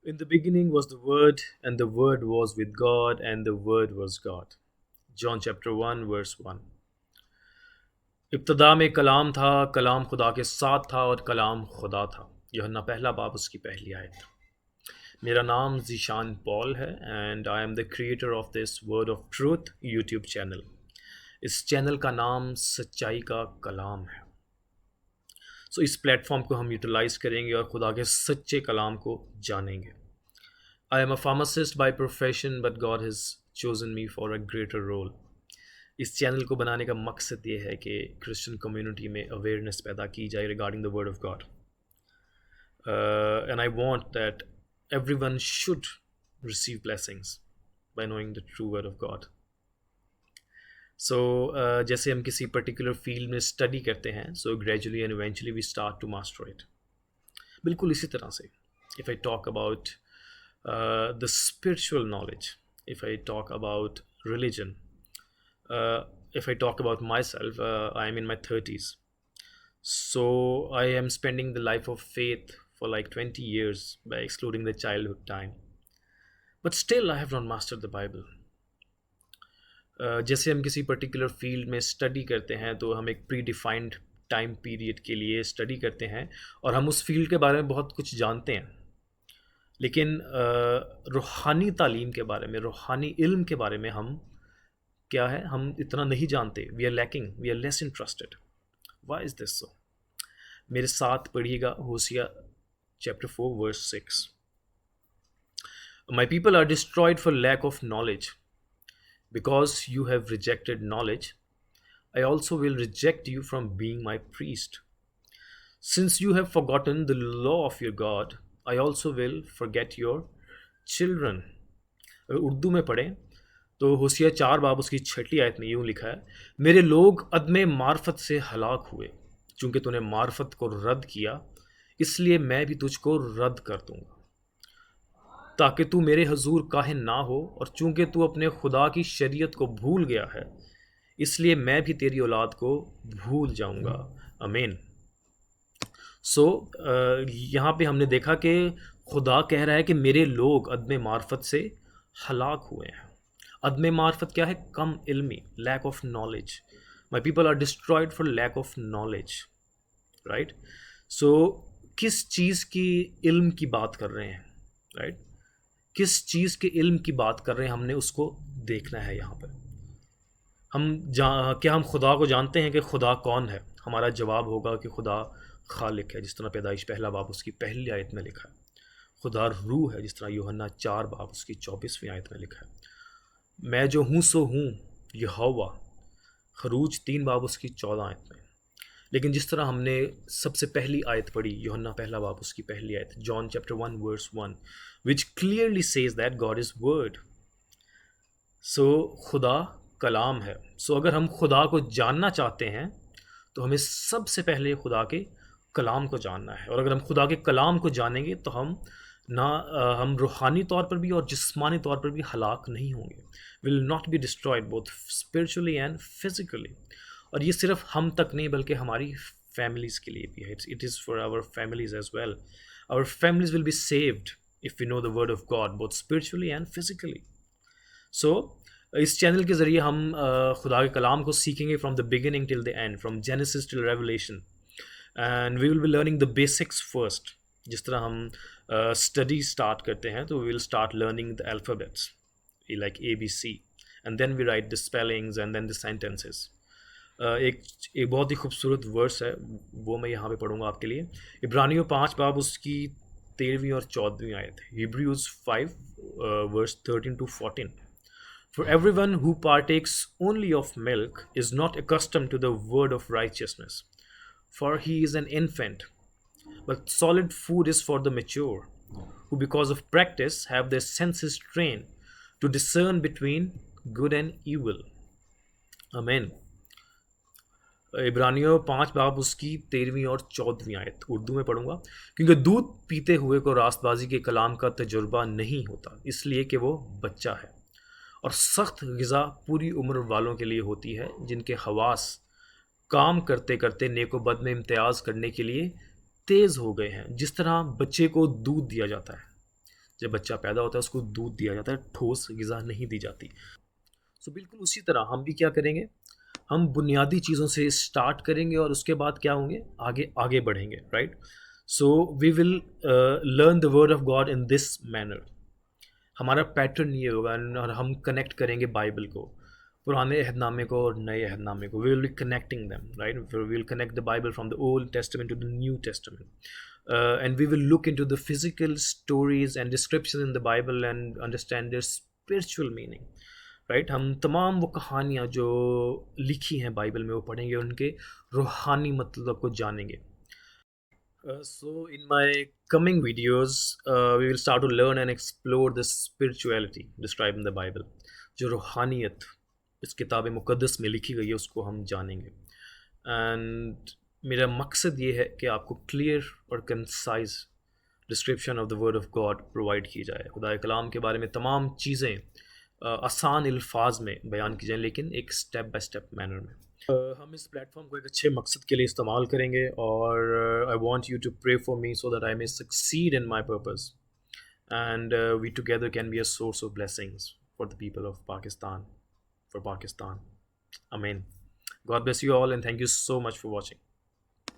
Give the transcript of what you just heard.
In the beginning was the Word, and the Word was with God, and the Word was God. John chapter 1, verse 1. इब्तदा में कलाम था, कलाम खुदा के साथ था और कलाम खुदा था। यूहन्ना पहला बाब उसकी पहली आयत। मेरा नाम जीशान पॉल है and I am the creator of this word of truth YouTube channel. इस चैनल का नाम सच्चाई का कलाम है। सो इस प्लेटफॉर्म को हम यूटिलाइज़ करेंगे और खुदा के सच्चे कलाम को जानेंगे। I am a pharmacist by profession, but God has chosen me for a greater role. इस चैनल को बनाने का मकसद ये है कि क्रिश्चियन कम्युनिटी में अवेयरनेस पैदा की जाए regarding the word of God, and I want that everyone should receive blessings by knowing the true word of God. So जैसे हम किसी पर्टिकुलर फील्ड में स्टडी करते हैं, so gradually and eventually we start to master it. बिल्कुल इसी तरह से if I talk about the spiritual knowledge, if I talk about religion, if I talk about myself, I am in my 30s, so I am spending the life of faith for like 20 years by excluding the childhood time, but still I have not mastered the Bible. जैसे हम किसी particular field में study करते हैं तो हम एक pre defined time period के लिए स्टडी करते हैं और हम उस फील्ड के बारे में बहुत कुछ जानते हैं, लेकिन रूहानी तालीम के बारे में, रूहानी इल्म के बारे में हम क्या है, हम इतना नहीं जानते। We are lacking, we are less interested. Why is this so? मेरे साथ पढ़िएगा Hosea chapter 4 verse 6। My people are destroyed for lack of knowledge, because you have rejected knowledge I also will reject you from being my priest. Since you have forgotten the law of your God I also will forget your children. अगर उर्दू में पढ़ें तो होसिया 4 बाब उसकी 6ठी आयत में यूँ लिखा है, मेरे लोग अदमे मार्फत से हलाक हुए, चूँकि तूने मार्फत को रद्द किया इसलिए मैं भी तुझको रद्द कर दूँगा, ताकि तू मेरे हजूर काहिन ना हो, और चूँकि तू अपने खुदा की शरीयत को भूल गया है इसलिए मैं भी तेरी औलाद को भूल जाऊँगा। आमीन। सो यहाँ पे हमने देखा कि खुदा कह रहा है कि मेरे लोग अदम मार्फत से हलाक हुए हैं। अदम मार्फत क्या है? कम इल्मी, lack of knowledge. My people are destroyed for lack of knowledge, right. So किस चीज़ की इल्म की बात कर रहे हैं, राइट? किस चीज़ के इल्म की बात कर रहे हैं, हमने उसको देखना है। यहाँ पर क्या हम खुदा को जानते हैं कि खुदा कौन है? हमारा जवाब होगा कि खुदा खालिक है, जिस तरह पैदाइश पहला बाब उसकी पहली आयत में लिखा है। खुदा रूह है, जिस तरह यूहन्ना 4 बाब उसकी 24वीं आयत में लिखा है। मैं जो हूँ सो हूँ यहोवा, खरूज 3 बाब उसकी 14 आयत में। लेकिन जिस तरह हमने सबसे पहली आयत पढ़ी, यूहन्ना पहला बाब उसकी पहली आयत, John chapter 1 verse 1, which clearly says that God is word. सो खुदा कलाम है। सो अगर हम खुदा को जानना चाहते हैं तो हमें सबसे पहले खुदा के कलाम को जानना है, और अगर हम खुदा के कलाम को जानेंगे तो हम रूहानी तौर पर भी और जिस्मानी तौर पर भी हलाक नहीं होंगे। Will not be destroyed both spiritually and physically. और ये सिर्फ हम तक नहीं बल्कि हमारी फैमिलीज़ के लिए भी है। It is for our families as well. Our families will be saved if we know the word of God both spiritually and physically. So इस चैनल के ज़रिए हम खुदा के कलाम को सीखेंगे from the beginning till the end, from Genesis till Revelation, and we will be learning the basics first. जिस तरह हम स्टडी स्टार्ट करते हैं तो we will start learning the alphabets like ABC, and then we write the spellings and then the sentences. एक बहुत ही खूबसूरत verse है, वो मैं यहाँ पे पढ़ूँगा आपके लिए। इब्रानियों 5 बाब उसकी 13वीं और 14वीं आयत है। Hebrews 5 verse 13 to 14. For everyone who partakes only of milk is not accustomed to the word of righteousness, for he is an infant. But solid food is for the mature, who because of practice have their senses trained to discern between good and evil. Amen. इब्रानियों 5 बाब उसकी 13वीं और 14वीं आयत उर्दू में पढ़ूंगा। क्योंकि दूध पीते हुए को रास्तबाजी के कलाम का तजुर्बा नहीं होता, इसलिए कि वो बच्चा है, और सख्त ग़िज़ा पूरी उम्र वालों के लिए होती है, जिनके हवास काम करते करते नेको बद में इम्तियाज़ करने के लिए तेज़ हो गए हैं। जिस तरह बच्चे को दूध दिया जाता है जब बच्चा पैदा होता है उसको दूध दिया जाता है, ठोस ग़िज़ा नहीं दी जाती। सो बिल्कुल उसी तरह हम भी क्या करेंगे, हम बुनियादी चीज़ों से स्टार्ट करेंगे और उसके बाद क्या होंगे, आगे आगे बढ़ेंगे, right. So we will learn the word of God in this manner. हमारा पैटर्न ये होगा और हम कनेक्ट करेंगे बाइबल को, पुराने अहदनामे को और नए अहदनामे को। We will be connecting them, right. We will connect the Bible from the Old Testament to the New Testament, and we will look into the physical stories and description in the Bible and understand their spiritual meaning, right. हम तमाम वो कहानियाँ जो लिखी हैं Bible में वो पढ़ेंगे, उनके रूहानी मतलब को जानेंगे। So in my coming videos, we will start to learn and explore the spirituality described in the Bible. जो रूहानियत इस किताब मुक़द्दस में लिखी गई है उसको हम जानेंगे। एंड मेरा मकसद ये है कि आपको क्लियर और concise description of the word of God provide की जाए। खुदा कलाम के बारे में तमाम चीज़ें आसान अल्फाज में बयान की जाएँ, लेकिन एक स्टेप बाय स्टेप मैनर में। हम इस प्लेटफॉर्म को एक अच्छे मकसद के लिए इस्तेमाल करेंगे और I want you to pray for me so that I may succeed in my purpose and we together can be a source of blessings for the people of Pakistan, for Pakistan. Amen. God bless you all and thank you so much for watching.